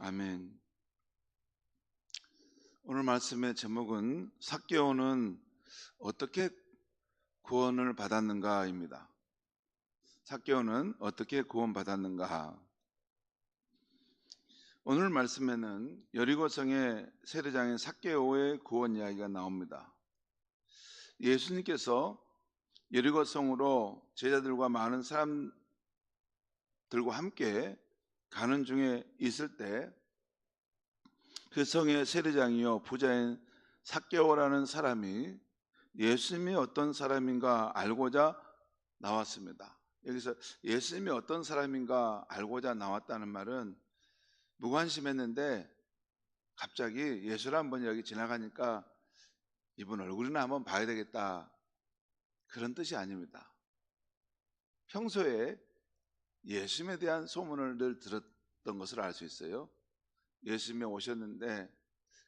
아멘. 오늘 말씀의 제목은 삭개오는 어떻게 구원을 받았는가입니다. 삭개오는 어떻게 구원받았는가. 오늘 말씀에는 여리고성의 세례장인 삭개오의 구원 이야기가 나옵니다. 예수님께서 여리고성으로 제자들과 많은 사람들과 함께 가는 중에 있을 때 그 성의 세례장이요 부자인 삭개오라는 사람이 예수님이 어떤 사람인가 알고자 나왔습니다. 여기서 예수님이 어떤 사람인가 알고자 나왔다는 말은 무관심했는데 갑자기 예수를 한번 여기 지나가니까 이분 얼굴이나 한번 봐야 되겠다, 그런 뜻이 아닙니다. 평소에 예수님에 대한 소문을 늘 들었던 것을 알 수 있어요. 예수님이 오셨는데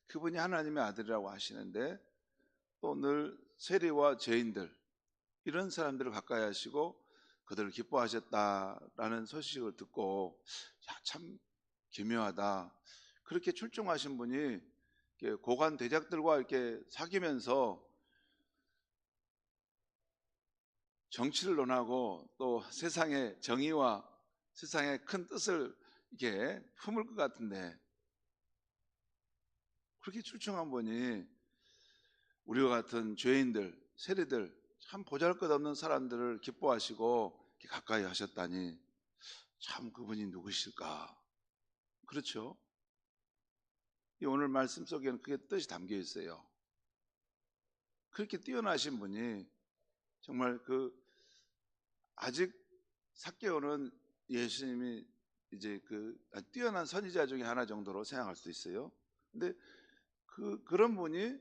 그분이 하나님의 아들이라고 하시는데 또 늘 세리와 죄인들 이런 사람들을 가까이 하시고 그들을 기뻐하셨다라는 소식을 듣고 참 기묘하다, 그렇게 출중하신 분이 고관 대작들과 이렇게 사귀면서 정치를 논하고 또 세상의 정의와 세상의 큰 뜻을 이렇게 품을 것 같은데, 그렇게 출중한 분이 우리와 같은 죄인들, 세리들, 참 보잘것없는 사람들을 기뻐하시고 가까이 하셨다니 참 그분이 누구실까? 그렇죠? 이 오늘 말씀 속에는 그게 뜻이 담겨 있어요. 그렇게 뛰어나신 분이 정말 아직 삭개오는 예수님이 이제 뛰어난 선지자 중에 하나 정도로 생각할 수 있어요. 근데 그런 분이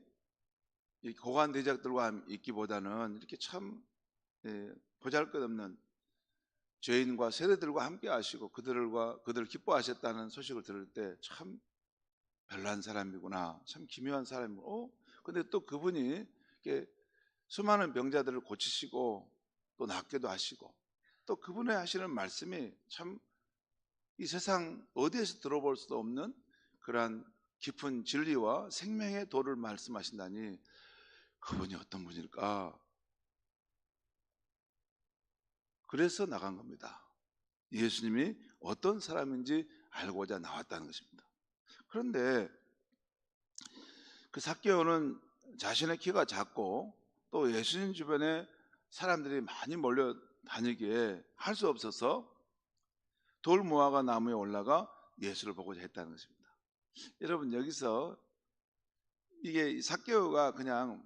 이 고관 대작들과 있기보다는 이렇게 참 보잘것없는 죄인과 세리들과 함께 하시고 그들을 기뻐하셨다는 소식을 들을 때 참 별난 사람이구나, 참 기묘한 사람이구나. 근데 또 그분이 이렇게 수많은 병자들을 고치시고 또 낫게도 하시고 또 그분의 하시는 말씀이 참 이 세상 어디에서 들어볼 수도 없는 그러한 깊은 진리와 생명의 도를 말씀하신다니 그분이 어떤 분일까? 그래서 나간 겁니다. 예수님이 어떤 사람인지 알고자 나왔다는 것입니다. 그런데 그 삭개오는 자신의 키가 작고 또 예수님 주변에 사람들이 많이 몰려 다니기에 할 수 없어서 돌 무화과 나무에 올라가 예수를 보고자 했다는 것입니다. 여러분, 여기서 이게 삭개오가 그냥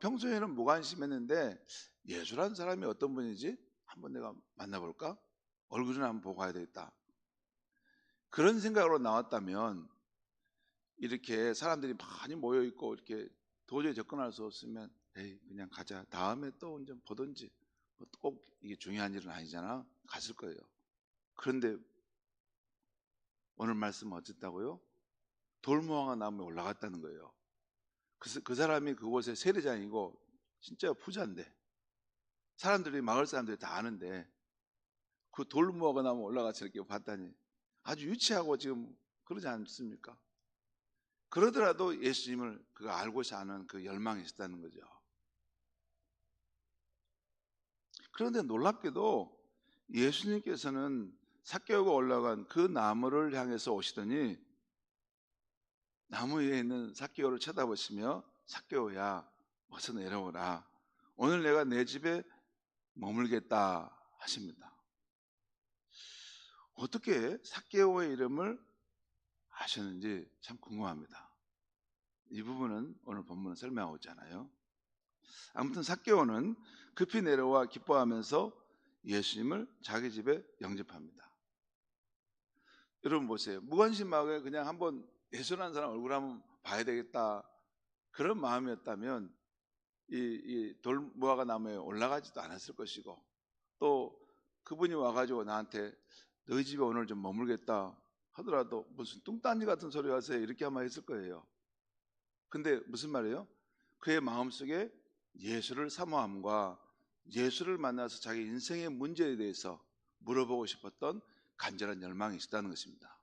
평소에는 무관심했는데 예수라는 사람이 어떤 분이지? 한번 내가 만나볼까? 얼굴이나 한번 보고 가야 되겠다, 그런 생각으로 나왔다면, 이렇게 사람들이 많이 모여있고 이렇게 도저히 접근할 수 없으면 에이 그냥 가자, 다음에 또 언제 보든지, 꼭 이게 중요한 일은 아니잖아, 갔을 거예요. 그런데 오늘 말씀은 어쨌다고요? 돌무화과 나무에 올라갔다는 거예요. 그 사람이 그곳의 세례장이고 진짜 부자인데, 사람들이 마을 사람들이 다 아는데 그 돌무화과 나무 올라가서 이렇게 봤다니 아주 유치하고 지금 그러지 않습니까? 그러더라도 예수님을 알고자 하는 그 열망이 있었다는 거죠. 그런데 놀랍게도 예수님께서는 삭개오가 올라간 그 나무를 향해서 오시더니 나무 위에 있는 삭개오를 쳐다보시며 삭개오야 어서 내려오라, 오늘 내가 내 집에 머물겠다 하십니다. 어떻게 삭개오의 이름을 아셨는지 참 궁금합니다. 이 부분은 오늘 본문은 설명하고 있잖아요. 아무튼 삭개오는 급히 내려와 기뻐하면서 예수님을 자기 집에 영접합니다. 여러분 보세요. 무관심하게 그냥 한번 예수라는 사람 얼굴 한번 봐야 되겠다, 그런 마음이었다면 이 돌무화과 나무에 올라가지도 않았을 것이고, 또 그분이 와가지고 나한테 너희 집에 오늘 좀 머물겠다 하더라도 무슨 뚱딴지 같은 소리 하세요 이렇게 아마 했을 거예요. 근데 무슨 말이에요? 그의 마음속에 예수를 사모함과 예수를 만나서 자기 인생의 문제에 대해서 물어보고 싶었던 간절한 열망이 있었다는 것입니다.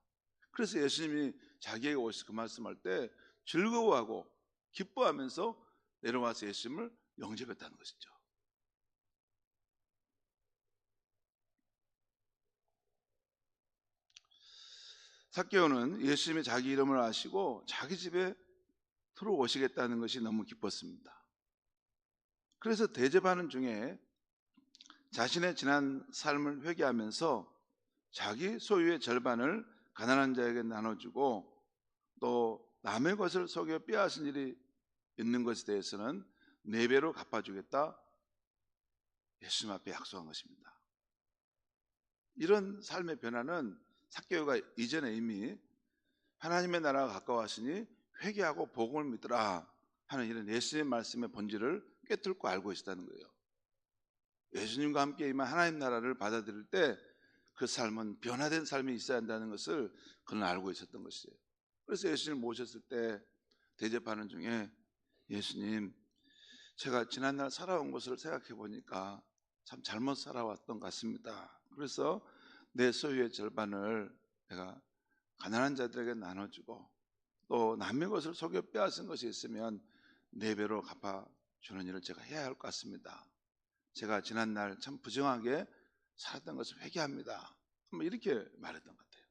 그래서 예수님이 자기에게 오셔서 그 말씀할 때 즐거워하고 기뻐하면서 내려와서 예수님을 영접했다는 것이죠. 삭개오는 예수님이 자기 이름을 아시고 자기 집에 들어오시겠다는 것이 너무 기뻤습니다. 그래서 대접하는 중에 자신의 지난 삶을 회개하면서 자기 소유의 절반을 가난한 자에게 나눠주고 또 남의 것을 속여 빼앗은 일이 있는 것에 대해서는 4배로 갚아주겠다 예수님 앞에 약속한 것입니다. 이런 삶의 변화는 삭개오가 이전에 이미 하나님의 나라가 가까웠으니 회개하고 복음을 믿더라 하는 이런 예수님의 말씀의 본질을 꿰뚫고 알고 있었다는 거예요. 예수님과 함께 임한 하나님 나라를 받아들일 때 그 삶은 변화된 삶이 있어야 한다는 것을 그는 알고 있었던 것이에요. 그래서 예수님을 모셨을 때 대접하는 중에 예수님, 제가 지난날 살아온 것을 생각해 보니까 참 잘못 살아왔던 것 같습니다. 그래서 내 소유의 절반을 내가 가난한 자들에게 나눠주고 또 남의 것을 속여 빼앗은 것이 있으면 4배로 갚아주는 일을 제가 해야 할 것 같습니다. 제가 지난날 참 부정하게 살았던 것을 회개합니다. 이렇게 말했던 것 같아요.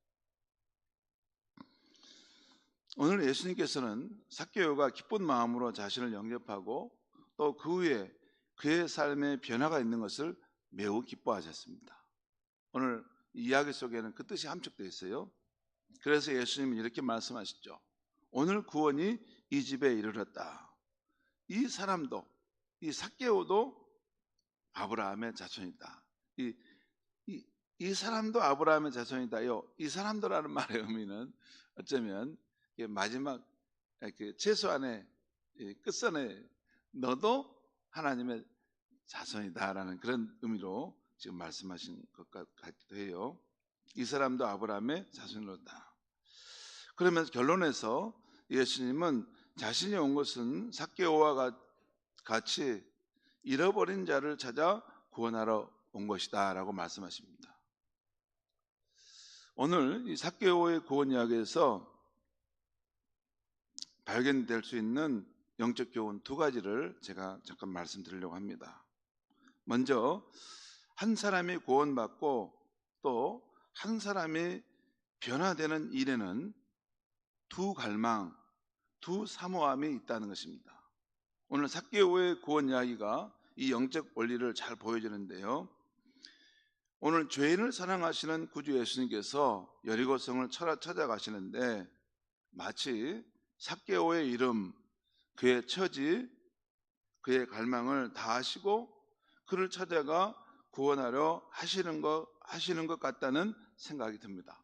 오늘 예수님께서는 삭개오가 기쁜 마음으로 자신을 영접하고 또 그 후에 그의 삶에 변화가 있는 것을 매우 기뻐하셨습니다. 오늘 이야기 속에는 그 뜻이 함축되어 있어요. 그래서 예수님은 이렇게 말씀하셨죠. 오늘 구원이 이 집에 이르렀다. 이 사람도, 이 삭개오도 아브라함의 자손이다. 이 사람도 아브라함의 자손이다요. 이 사람도라는 말의 의미는 어쩌면 마지막 최소한의 끝선에 너도 하나님의 자손이다라는 그런 의미로 지금 말씀하신 것 같기도 해요. 이 사람도 아브라함의 자손이로다. 그러면서 결론에서 예수님은 자신이 온 것은 삭개오와 같이 잃어버린 자를 찾아 구원하러 온 것이다 라고 말씀하십니다. 오늘 이 삭개오의 구원 이야기에서 발견될 수 있는 영적 교훈 2가지를 제가 잠깐 말씀드리려고 합니다. 먼저 한 사람이 구원받고 또 한 사람이 변화되는 일에는 2 갈망, 2 사모함이 있다는 것입니다. 오늘 삭개오의 구원 이야기가 이 영적 원리를 잘 보여주는데요. 오늘 죄인을 사랑하시는 구주 예수님께서 여리고성을 찾아가시는데 마치 삭개오의 이름, 그의 처지, 그의 갈망을 다 하시고 그를 찾아가 구원하려 하시는 것 같다는 생각이 듭니다.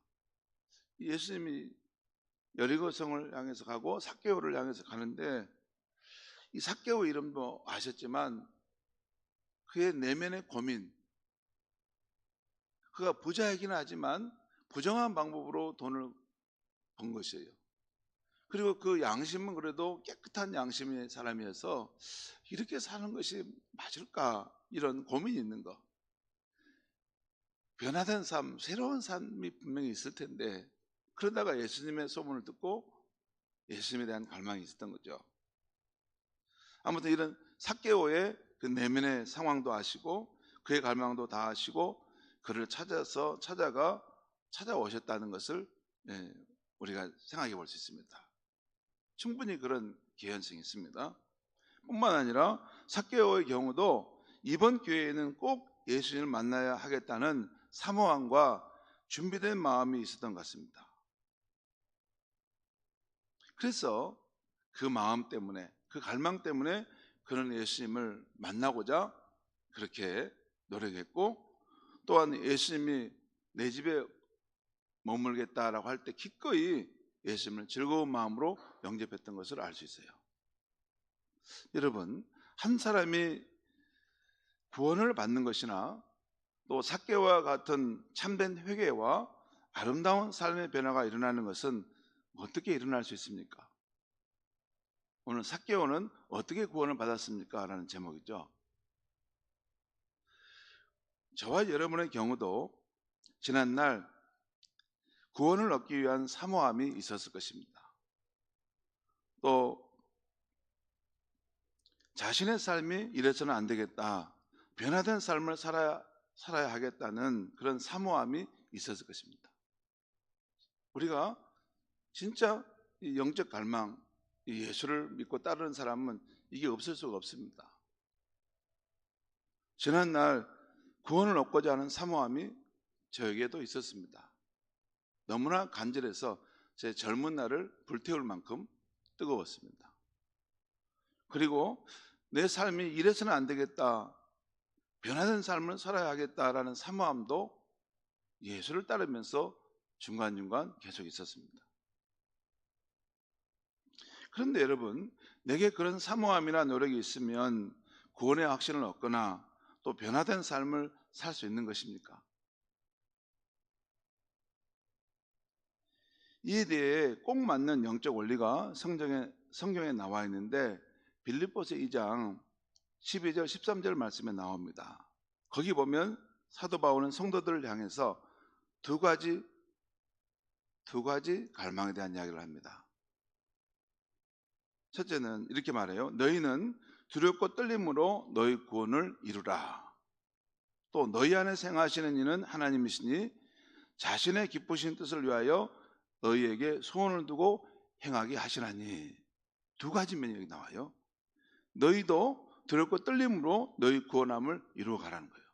예수님이 여리고성을 향해서 가고 삭개오를 향해서 가는데 이 삭개오 이름도 아셨지만 그의 내면의 고민, 그가 부자이긴 하지만 부정한 방법으로 돈을 번 것이에요. 그리고 그 양심은 그래도 깨끗한 양심의 사람이어서 이렇게 사는 것이 맞을까 이런 고민이 있는 거. 변화된 삶, 새로운 삶이 분명히 있을 텐데 그러다가 예수님의 소문을 듣고 예수님에 대한 갈망이 있었던 거죠. 아무튼 이런 삭개오의 그 내면의 상황도 아시고 그의 갈망도 다 아시고 그를 찾아오셨다는 것을 우리가 생각해 볼 수 있습니다. 충분히 그런 개연성이 있습니다. 뿐만 아니라 삭개오의 경우도 이번 기회에는 꼭 예수님을 만나야 하겠다는 사모함과 준비된 마음이 있었던 것 같습니다. 그래서 그 마음 때문에, 그 갈망 때문에 그는 예수님을 만나고자 그렇게 노력했고, 또한 예수님이 내 집에 머물겠다라고 할 때 기꺼이 예수님을 즐거운 마음으로 영접했던 것을 알 수 있어요. 여러분, 한 사람이 구원을 받는 것이나 또 삭개오와 같은 참된 회개와 아름다운 삶의 변화가 일어나는 것은 어떻게 일어날 수 있습니까? 오늘 삭개오는 어떻게 구원을 받았습니까? 라는 제목이죠. 저와 여러분의 경우도 지난날 구원을 얻기 위한 사모함이 있었을 것입니다. 또 자신의 삶이 이래서는 안 되겠다, 변화된 삶을 살아야 하겠다는 그런 사모함이 있었을 것입니다. 우리가 진짜 이 영적 갈망, 이 예수를 믿고 따르는 사람은 이게 없을 수가 없습니다. 지난날 구원을 얻고자 하는 사모함이 저에게도 있었습니다. 너무나 간절해서 제 젊은 날을 불태울 만큼 뜨거웠습니다. 그리고 내 삶이 이래서는 안 되겠다, 변화된 삶을 살아야 하겠다라는 사모함도 예수를 따르면서 중간중간 계속 있었습니다. 그런데 여러분, 내게 그런 사모함이나 노력이 있으면 구원의 확신을 얻거나 또 변화된 삶을 살 수 있는 것입니까? 이에 대해 꼭 맞는 영적 원리가 성경에 나와 있는데 빌립보서 2장 12절 13절 말씀에 나옵니다. 거기 보면 사도 바울은 성도들을 향해서 두 가지 갈망에 대한 이야기를 합니다. 첫째는 이렇게 말해요. 너희는 두렵고 떨림으로 너희 구원을 이루라. 또 너희 안에 생하시는 이는 하나님이시니 자신의 기쁘신 뜻을 위하여 너희에게 소원을 두고 행하게 하시나니. 두 가지 면역이 나와요. 너희도 두렵고 떨림으로 너희 구원함을 이루어 가라는 거예요.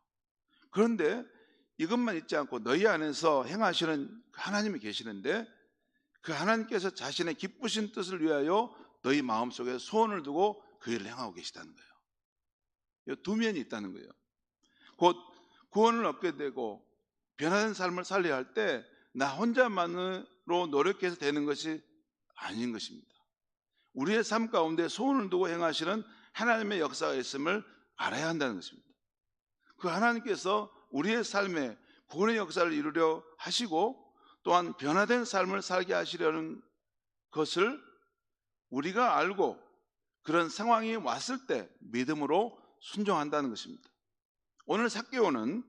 그런데 이것만 있지 않고 너희 안에서 행하시는 하나님이 계시는데 그 하나님께서 자신의 기쁘신 뜻을 위하여 너희 마음속에 소원을 두고 그 일을 행하고 계시다는 거예요. 두 면이 있다는 거예요. 곧 구원을 얻게 되고 변화된 삶을 살려야 할 때 나 혼자만으로 노력해서 되는 것이 아닌 것입니다. 우리의 삶 가운데 소원을 두고 행하시는 하나님의 역사가 있음을 알아야 한다는 것입니다. 그 하나님께서 우리의 삶에 구원의 역사를 이루려 하시고 또한 변화된 삶을 살게 하시려는 것을 우리가 알고 그런 상황이 왔을 때 믿음으로 순종한다는 것입니다. 오늘 삭개오는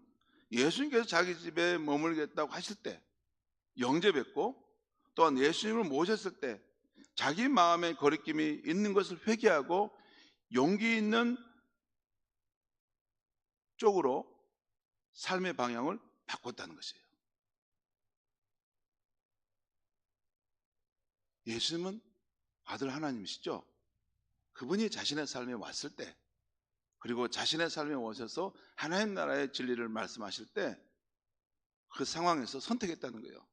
예수님께서 자기 집에 머물겠다고 하실 때 영접했고 또한 예수님을 모셨을 때 자기 마음에 거리낌이 있는 것을 회개하고 용기 있는 쪽으로 삶의 방향을 바꿨다는 것이에요. 예수님은 아들 하나님이시죠. 그분이 자신의 삶에 왔을 때 그리고 자신의 삶에 오셔서 하나님 나라의 진리를 말씀하실 때 그 상황에서 선택했다는 거예요.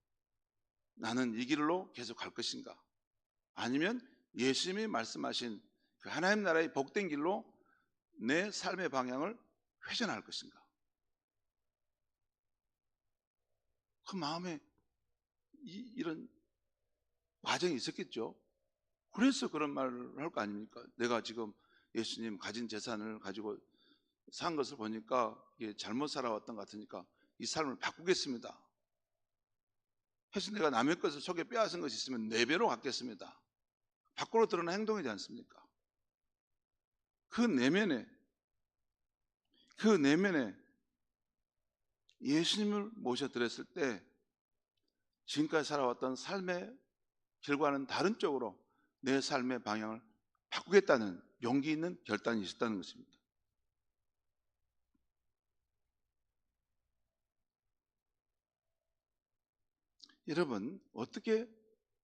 나는 이 길로 계속 갈 것인가? 아니면 예수님이 말씀하신 그 하나님 나라의 복된 길로 내 삶의 방향을 회전할 것인가? 그 마음에 이런 과정이 있었겠죠. 그래서 그런 말을 할 거 아닙니까? 내가 지금 예수님 가진 재산을 가지고 산 것을 보니까 이게 잘못 살아왔던 것 같으니까 이 삶을 바꾸겠습니다. 해서 내가 남의 것을 속에 빼앗은 것이 있으면 4배로 갚겠습니다. 밖으로 드러난 행동이지 않습니까? 그 내면에 예수님을 모셔드렸을 때 지금까지 살아왔던 삶의 결과는 다른 쪽으로 내 삶의 방향을 바꾸겠다는 용기 있는 결단이 있었다는 것입니다. 여러분, 어떻게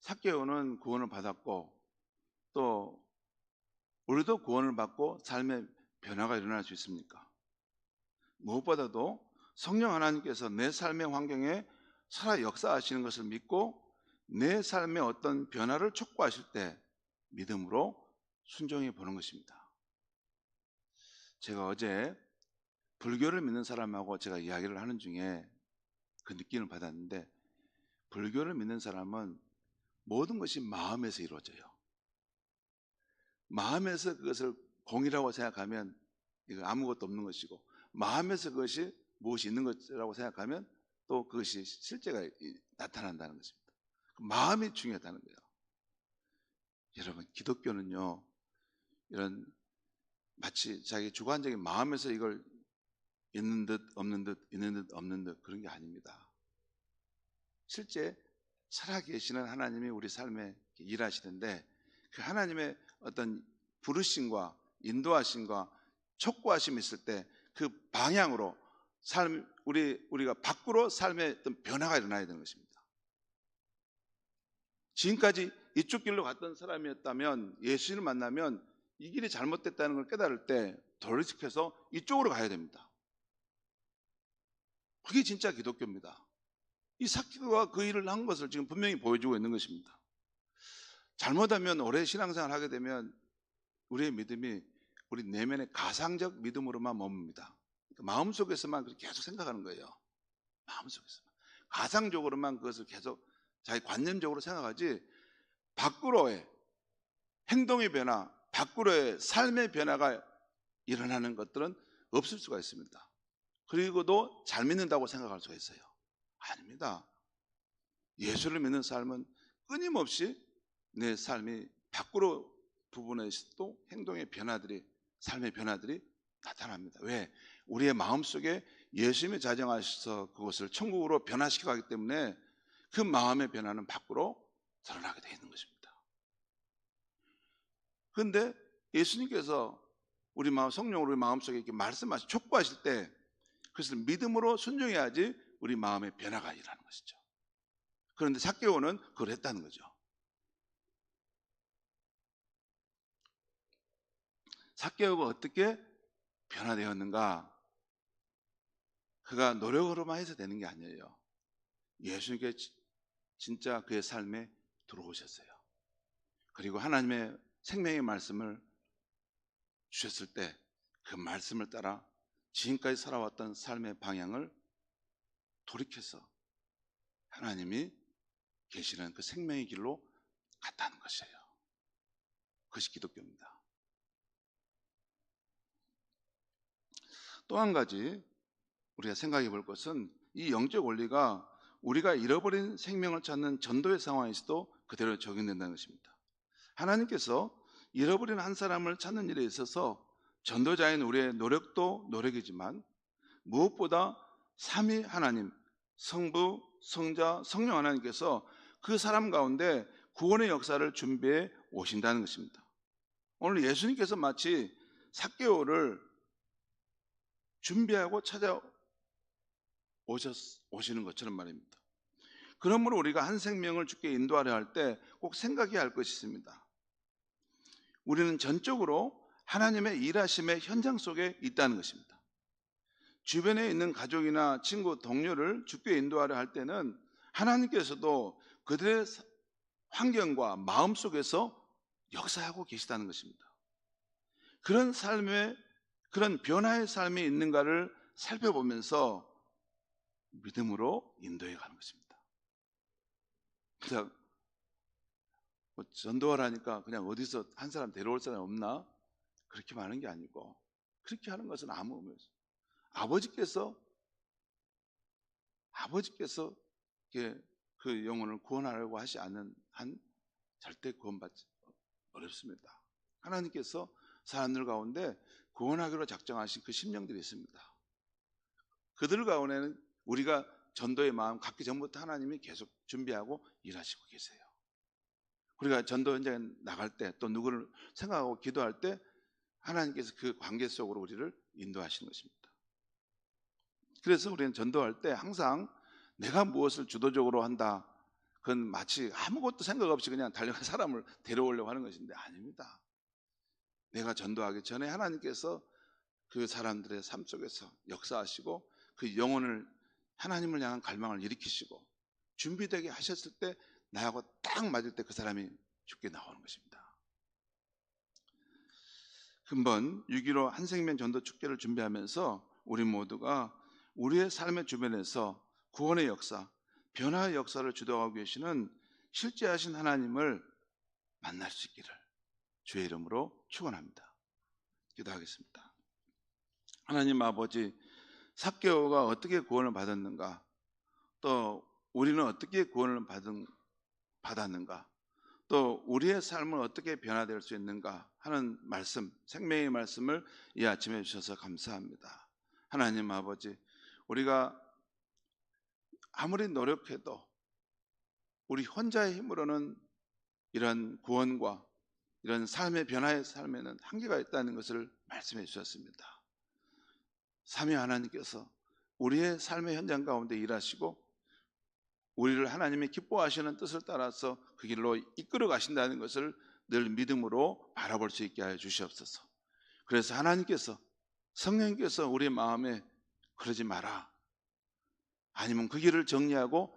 삭개오는 구원을 받았고 또 우리도 구원을 받고 삶의 변화가 일어날 수 있습니까? 무엇보다도 성령 하나님께서 내 삶의 환경에 살아 역사하시는 것을 믿고 내 삶의 어떤 변화를 촉구하실 때 믿음으로 순종해 보는 것입니다. 제가 어제 불교를 믿는 사람하고 제가 이야기를 하는 중에 그 느낌을 받았는데 불교를 믿는 사람은 모든 것이 마음에서 이루어져요. 마음에서 그것을 공이라고 생각하면 이거 아무것도 없는 것이고 마음에서 그것이 무엇이 있는 것이라고 생각하면 또 그것이 실제가 나타난다는 것입니다. 마음이 중요하다는 거예요. 여러분, 기독교는요 이런 마치 자기 주관적인 마음에서 이걸 있는 듯 없는 듯 있는 듯 없는 듯 그런 게 아닙니다. 실제 살아계시는 하나님이 우리 삶에 일하시는데 그 하나님의 어떤 부르심과 인도하심과 촉구하심이 있을 때 그 방향으로 우리가 밖으로 삶의 어떤 변화가 일어나야 되는 것입니다. 지금까지 이쪽 길로 갔던 사람이었다면 예수님을 만나면 이 길이 잘못됐다는 걸 깨달을 때 돌이켜서 이쪽으로 가야 됩니다. 그게 진짜 기독교입니다. 이 삭개오가 그 일을 한 것을 지금 분명히 보여주고 있는 것입니다. 잘못하면 오래 신앙생활을 하게 되면 우리의 믿음이 우리 내면의 가상적 믿음으로만 머뭅니다. 마음속에서만 그렇게 계속 생각하는 거예요. 마음속에서만. 가상적으로만 그것을 계속 자기 관념적으로 생각하지 밖으로의 행동의 변화, 밖으로의 삶의 변화가 일어나는 것들은 없을 수가 있습니다. 그리고도 잘 믿는다고 생각할 수가 있어요. 아닙니다. 예수를 믿는 삶은 끊임없이 내 삶이 밖으로 부분에서도 행동의 변화들이, 삶의 변화들이 나타납니다. 왜? 우리의 마음속에 예수님이 자정하셔서 그것을 천국으로 변화시켜 가기 때문에 그 마음의 변화는 밖으로 드러나게 되어 있는 것입니다. 그런데 예수님께서 우리 마음, 성령으로 우리 마음속에 이렇게 말씀하시, 촉구하실 때 그것을 믿음으로 순종해야지 우리 마음의 변화가 일어나는 것이죠. 그런데 삭개오는 그걸 했다는 거죠. 삭개오가 어떻게 변화되었는가? 그가 노력으로만 해서 되는 게 아니에요. 예수님께 진짜 그의 삶에 들어오셨어요. 그리고 하나님의 생명의 말씀을 주셨을 때 그 말씀을 따라 지금까지 살아왔던 삶의 방향을 돌이켜서 하나님이 계시는 그 생명의 길로 갔다는 것이에요. 그것이 기독교입니다. 또 한 가지 우리가 생각해 볼 것은 이 영적 원리가 우리가 잃어버린 생명을 찾는 전도의 상황에서도 그대로 적용된다는 것입니다. 하나님께서 잃어버린 한 사람을 찾는 일에 있어서 전도자인 우리의 노력도 노력이지만 무엇보다 삼위 하나님, 성부, 성자, 성령 하나님께서 그 사람 가운데 구원의 역사를 준비해 오신다는 것입니다. 오늘 예수님께서 마치 삭개오를 준비하고 찾아오시는 것처럼 말입니다. 그러므로 우리가 한 생명을 주께 인도하려 할 때 꼭 생각해야 할 것이 있습니다. 우리는 전적으로 하나님의 일하심의 현장 속에 있다는 것입니다. 주변에 있는 가족이나 친구, 동료를 주께 인도하려 할 때는 하나님께서도 그들의 환경과 마음 속에서 역사하고 계시다는 것입니다. 그런 삶의, 그런 변화의 삶이 있는가를 살펴보면서 믿음으로 인도해 가는 것입니다. 그냥 전도하라니까 그냥 어디서 한 사람 데려올 사람이 없나? 그렇게 많은 게 아니고, 그렇게 하는 것은 아무 의미 없어요. 아버지께서 그 영혼을 구원하려고 하지 않는 한 절대 구원받지 어렵습니다. 하나님께서 사람들 가운데 구원하기로 작정하신 그 심령들이 있습니다. 그들 가운데는 우리가 전도의 마음 갖기 전부터 하나님이 계속 준비하고 일하시고 계세요. 우리가 전도 현장에 나갈 때 또 누구를 생각하고 기도할 때 하나님께서 그 관계 속으로 우리를 인도하시는 것입니다. 그래서 우리는 전도할 때 항상 내가 무엇을 주도적으로 한다, 그건 마치 아무것도 생각 없이 그냥 달려간 사람을 데려오려고 하는 것인데 아닙니다. 내가 전도하기 전에 하나님께서 그 사람들의 삶 속에서 역사하시고 그 영혼을 하나님을 향한 갈망을 일으키시고 준비되게 하셨을 때 나하고 딱 맞을 때 그 사람이 죽게 나오는 것입니다. 금번 6.15 한생명 전도 축제를 준비하면서 우리 모두가 우리의 삶의 주변에서 구원의 역사, 변화의 역사를 주도하고 계시는 실제하신 하나님을 만날 수 있기를 주의 이름으로 축원합니다. 기도하겠습니다. 하나님 아버지, 삭개오가 어떻게 구원을 받았는가, 또 우리는 어떻게 구원을 받았는가, 또 우리의 삶은 어떻게 변화될 수 있는가 하는 말씀, 생명의 말씀을 이 아침에 주셔서 감사합니다. 하나님 아버지, 우리가 아무리 노력해도 우리 혼자의 힘으로는 이런 구원과 이런 삶의 변화의 삶에는 한계가 있다는 것을 말씀해 주셨습니다. 삼위 하나님께서 우리의 삶의 현장 가운데 일하시고 우리를 하나님의 기뻐하시는 뜻을 따라서 그 길로 이끌어 가신다는 것을 늘 믿음으로 바라볼 수 있게 하여 주시옵소서. 그래서 하나님께서, 성령님께서 우리 마음에 그러지 마라, 아니면 그 길을 정리하고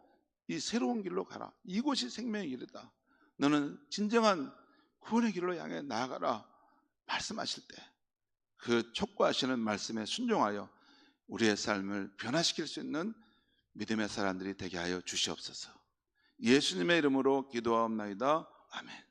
이 새로운 길로 가라, 이곳이 생명의 길이다, 너는 진정한 구원의 길로 향해 나아가라 말씀하실 때 그 촉구하시는 말씀에 순종하여 우리의 삶을 변화시킬 수 있는 믿음의 사람들이 되게 하여 주시옵소서. 예수님의 이름으로 기도하옵나이다. 아멘.